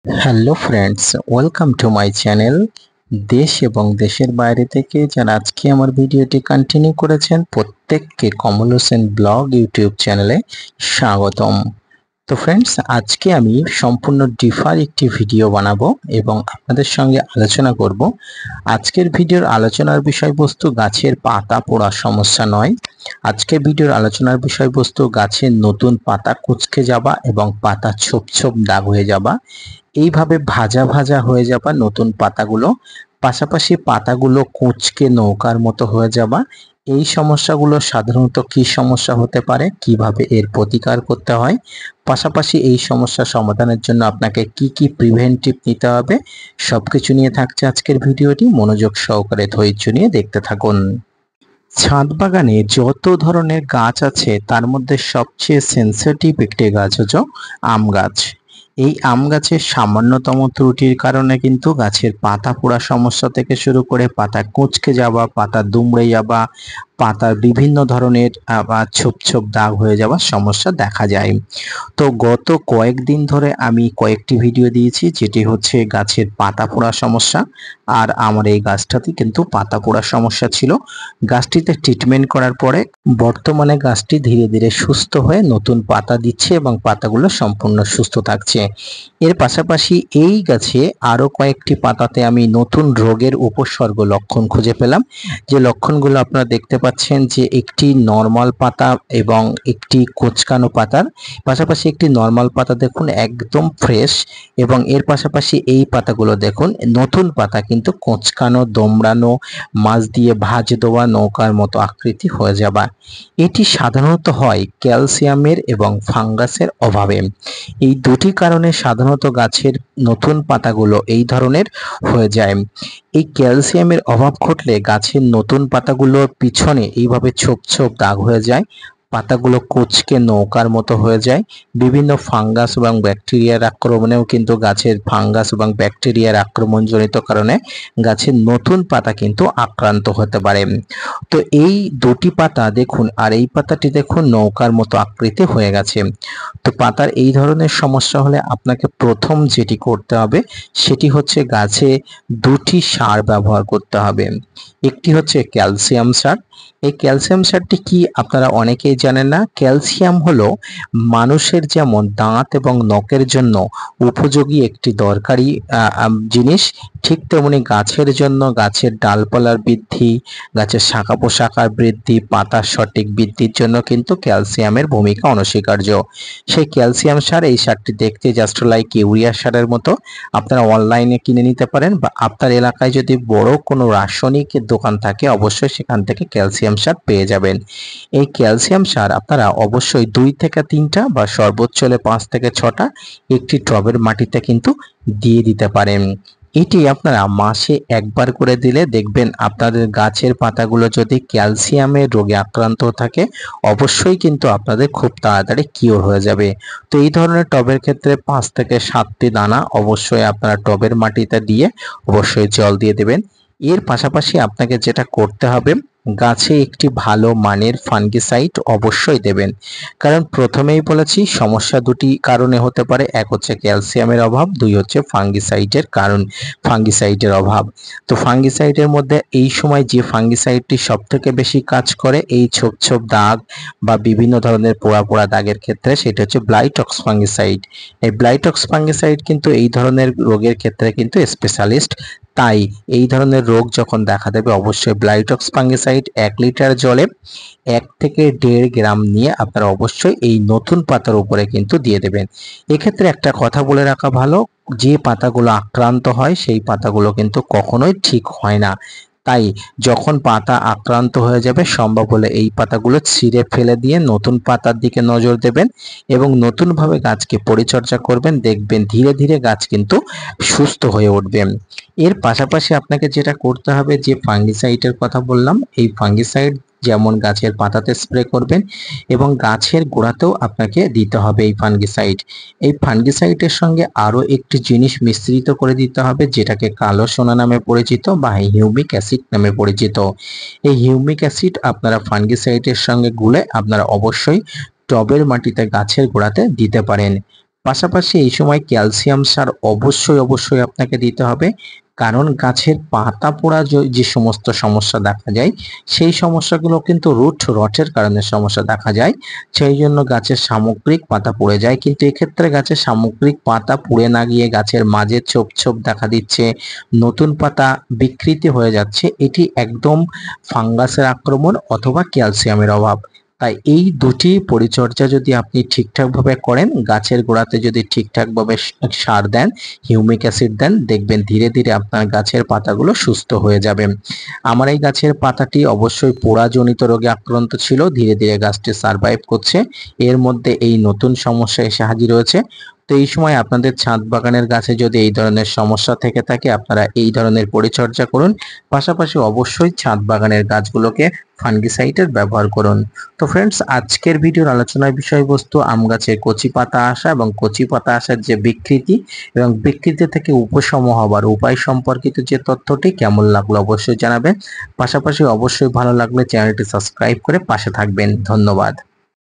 Hello friends, welcome to my channel. দেশ এবং দেশের বাইরে থেকে যারা আজকে আমার ভিডিওটি কন্টিনিউ করেছেন প্রত্যেককে কমল হোসেন ব্লগ ইউটিউব চ্যানেলে স্বাগতম। তো ফ্রেন্ডস, আজকে আমি সম্পূর্ণ ডিফার একটি ভিডিও বানাবো এবং আপনাদের সঙ্গে আলোচনা করব। আজকের ভিডিওর আলোচনার বিষয়বস্তু গাছের পাতা পোড়া সমস্যা নয়। আজকের ভিডিওর আলোচনার বিষয়বস্তু গাছের নতুন পাতা কুঁচকে যাওয়া এবং পাতা ছোপ ছোপ দাগ হয়ে যাওয়া, এইভাবে ভাজা ভাজা হয়ে যাওয়া নতুন পাতাগুলো, পাশাপাশি পাতাগুলো কুঁচকে নৌকার মতো হয়ে যাওয়া। এই সমস্যাগুলো সাধারণত কি সমস্যা হতে পারে, কিভাবে এর প্রতিকার করতে হয়, পাশাপাশি এই সমস্যা সমাধানের জন্য আপনাকে কি কি প্রিভেন্টিভ নিতে হবে, সবকিছু নিয়ে থাকছে আজকের ভিডিওটি। মনোযোগ সহকারে ধৈর্য নিয়ে দেখতে থাকুন। ছাদ বাগানে যত ধরনের গাছ আছে তার মধ্যে সবচেয়ে সেন্সিটিভ একটি গাছ হচ্ছে আম গাছ। এই আম গাছের সামান্যতম ত্রুটির কারণে কিন্তু গাছের পাতা পোড়া সমস্যা থেকে শুরু করে পাতা কুঁচকে যাওয়া, পাতা দুমড়ে যাওয়া, পাতার বিভিন্ন ধরনের ছোপ ছোপ দাগ হয়ে যাওয়ার সমস্যা দেখা যায়। তো গত কয়েকদিন ধরে আমি কয়েকটি ভিডিও দিয়েছি, যেটি হচ্ছে গাছের পাতা পোড়া সমস্যা। আর আমার এই গাছটাতে কিন্তু পাতা পোড়া সমস্যা ছিল। গাছটিতে ট্রিটমেন্ট করার পরে বর্তমানে গাছটি ধীরে ধীরে সুস্থ হয়ে নতুন পাতা দিচ্ছে এবং পাতাগুলো সম্পূর্ণ সুস্থ থাকছে। এর পাশাপাশি এই গাছে আরো কয়েকটি পাতাতে আমি নতুন রোগের উপসর্গ লক্ষণ খুঁজে পেলাম। যে লক্ষণগুলো আপনারা দেখতে পাচ্ছেন, যে একটি নর্মাল পাতা এবং একটি কোঁচকানো পাতার পাশাপাশি একটি নর্মাল পাতা দেখুন একদম ফ্রেশ, এবং এর পাশাপাশি এই পাতাগুলো দেখুন নতুন পাতা কিন্তু কোঁচকানো, দোমড়ানো, মাছ দিয়ে ভাঁজ দেওয়া, নৌকার মতো আকৃতি হয়ে যাবা। এটি সাধারণত হয় ক্যালসিয়ামের এবং ফাঙ্গাসের অভাবে। এই দুটি কারণে সাধারণত গাছের নতুন পাতাগুলো এই ধরনের হয়ে যায়। এই ক্যালসিয়ামের অভাব ঘটলে গাছের নতুন পাতাগুলোর পিছনে এইভাবে ছোপ ছোপ দাগ হয়ে যায়, পাতাগুলো কুঁচকে নৌকার মতো হয়ে যায়। বিভিন্ন ফাঙ্গাস এবং ব্যাকটেরিয়ার আক্রমণেও কিন্তু গাছের ফাঙ্গাস এবং ব্যাকটেরিয়ার আক্রমণজনিত কারণে গাছের নতুন পাতা কিন্তু আক্রান্ত হতে পারে। তো এই দুটি পাতা দেখুন, আর এই পাতাটি দেখুন নৌকার মতো আকৃতি হয়ে গেছে। তো পাতার এই ধরনের সমস্যা হলে আপনাকে প্রথম যেটি করতে হবে সেটি হচ্ছে গাছে দুটি সার ব্যবহার করতে হবে। একটি হচ্ছে ক্যালসিয়াম সার। এই ক্যালসিয়াম সারটি কি আপনারা অনেকেই জানেন না। ক্যালসিয়াম হলো মানুষের যেমন দাঁত এবং নখের জন্য উপযোগী একটি দরকারি জিনিস, ঠিক তেমনি গাছের জন্য, গাছের ডালপালার বৃদ্ধি, গাছের শাখা প্রশাখার বৃদ্ধি, পাতার সঠিক বৃদ্ধির জন্য কিন্তু ক্যালসিয়ামের ভূমিকা অনস্বীকার্য। সেই ক্যালসিয়াম সার, এই সারটি দেখতে জাস্ট লাইক ইউরিয়া সারের মতো। আপনারা অনলাইনে কিনে নিতে পারেন, বা আপনার এলাকায় যদি বড় কোনো রাসায়নিক দোকান থাকে অবশ্যই সেখান থেকে ক্যালসিয়াম সার পেয়ে যাবেন। এই ক্যালসিয়াম সার আপনারা অবশ্যই 2 থেকে 3টা বা সর্বোচ্চ হলে 5 থেকে 6টা একটি টবের মাটিতে কিন্তু দিয়ে দিতে পারেন। এটি আপনারা মাসে একবার করে দিলে দেখবেন আপনাদের গাছের পাতাগুলো যদি ক্যালসিয়ামের রোগে আক্রান্ত থাকে অবশ্যই কিন্তু আপনাদের খুব তাড়াতাড়ি কিওর হয়ে যাবে। তো এই ধরনের টবের ক্ষেত্রে 5 থেকে 7টি দানা অবশ্যই আপনারা টবের মাটিতে দিয়ে অবশ্যই জল দিয়ে দেবেন। এর পাশাপাশি আপনাকে যেটা করতে হবে, গাছে একটি ভালো মানের ফাঙ্গিসাইড অবশ্যই দেবেন। কারণ প্রথমেই বলেছি সমস্যা দুটি কারণে হতে পারে, এক হচ্ছে ক্যালসিয়ামের অভাব, দুই হচ্ছে ফাঙ্গিসাইডের অভাব। তো ফাঙ্গিসাইডের মধ্যে এই সময় যে ফাঙ্গিসাইডটি সব থেকে বেশি কাজ করে এই ছোপ ছোপ দাগ বা বিভিন্ন ধরনের পোড়া পোড়া দাগের ক্ষেত্রে, সেটা হচ্ছে ব্লাইটক্স ফাঙ্গিসাইড। এই ব্লাইটক্স ফাঙ্গিসাইড কিন্তু এই ধরনের রোগের ক্ষেত্রে কিন্তু স্পেশালিস্ট। তাই এই ধরনের রোগ যখন দেখা দেবে অবশ্যই ব্লাইটক্স ফাঙ্গিসাইড 1 লিটার জলে 1 থেকে 1.5 গ্রাম নিয়ে আপনারা অবশ্যই এই নতুন পাতার উপরে কিন্তু দিয়ে দেবেন। এক্ষেত্রে একটা কথা বলে রাখা ভালো, যে পাতাগুলো আক্রান্ত হয় সেই পাতাগুলো কিন্তু কখনোই ঠিক হয় না। তাই যখন পাতা আক্রান্ত হয়ে যাবে সম্ভব হলে এই পাতাগুলো ছিঁড়ে ফেলে দিয়ে নতুন পাতার দিকে নজর দেবেন এবং নতুনভাবে গাছকে পরিচর্যা করবেন, দেখবেন ধীরে ধীরে গাছ কিন্তু সুস্থ হয়ে উঠবে। এর পাশাপাশি আপনাকে যেটা করতে হবে, যে ফাঙ্গিসাইডের কথা বললাম, এই ফাঙ্গিসাইড যেমন গাছের পাতাতে স্প্রে করবেন এবং গাছের গোড়াতেও আপনাকে দিতে হবে এই ফাঙ্গিসাইড। এই ফাঙ্গিসাইডের সঙ্গে আরো একটি জিনিস মিশ্রিত করে দিতে হবে, যেটাকে কালো সোনা নামে পরিচিত বা হিউমিক অ্যাসিড নামে পরিচিত। এই হিউমিক অ্যাসিড আপনারা ফাঙ্গিসাইডের সঙ্গে গুলে আপনারা অবশ্যই টবের মাটিতে গাছের গোড়াতে দিতে পারেন। পাশাপাশি এই সময় ক্যালসিয়াম সার অবশ্যই আপনাকে দিতে হবে, কারণ গাছের পাতা পোড়া যে সমস্ত সমস্যা দেখা যায় সেই সমস্যাগুলো কিন্তু রুট রটের কারণে সমস্যা দেখা যায়। সেই জন্য গাছের সামগ্রিক পাতা পুড়ে যায়, কিন্তু এক্ষেত্রে গাছের সামগ্রিক পাতা পুড়ে না গিয়ে গাছের মাঝে ছোপ ছোপ দেখা দিচ্ছে, নতুন পাতা বিকৃতি হয়ে যাচ্ছে, এটি একদম ফাঙ্গাসের আক্রমণ অথবা ক্যালসিয়ামের অভাব। তাই এই দুটি পরিচর্যা যদি আপনি ঠিকঠাকভাবে করেন, গাছের গোড়াতে যদি ঠিকঠাকভাবে সার দেন, হিউমিক অ্যাসিড দেন, দেখবেন ধীরে ধীরে আপনার গাছের পাতাগুলো সুস্থ হয়ে যাবে। আমার এই গাছের পাতাটি অবশ্যই পোড়াজনিত রোগে আক্রান্ত ছিল, ধীরে ধীরে গাছটি সারভাইভ করছে। এর মধ্যে এই নতুন সমস্যা এসে হাজির হয়েছে। তো এই সময় আপনাদের ছাদ বাগানের গাছে যদি এই ধরনের সমস্যা থেকে থাকে, আপনারা এই ধরনের পরিচর্যা করুন। পাশাপাশি অবশ্যই ছাদ বাগানের গাছগুলোকে ফাঙ্গিসাইডের ব্যবহার করুন। তো ফ্রেন্ডস, আজকের ভিডিওর আলোচনার বিষয়বস্তু আম গাছের কচি পাতা আসা এবং কচি পাতা আসার যে বিকৃতি এবং বিকৃতি থেকে উপশম হবার উপায় সম্পর্কিত যে তথ্যটি কেমন লাগলো অবশ্যই জানাবেন। পাশাপাশি অবশ্যই ভালো লাগলে চ্যানেলটি সাবস্ক্রাইব করে পাশে থাকবেন। ধন্যবাদ।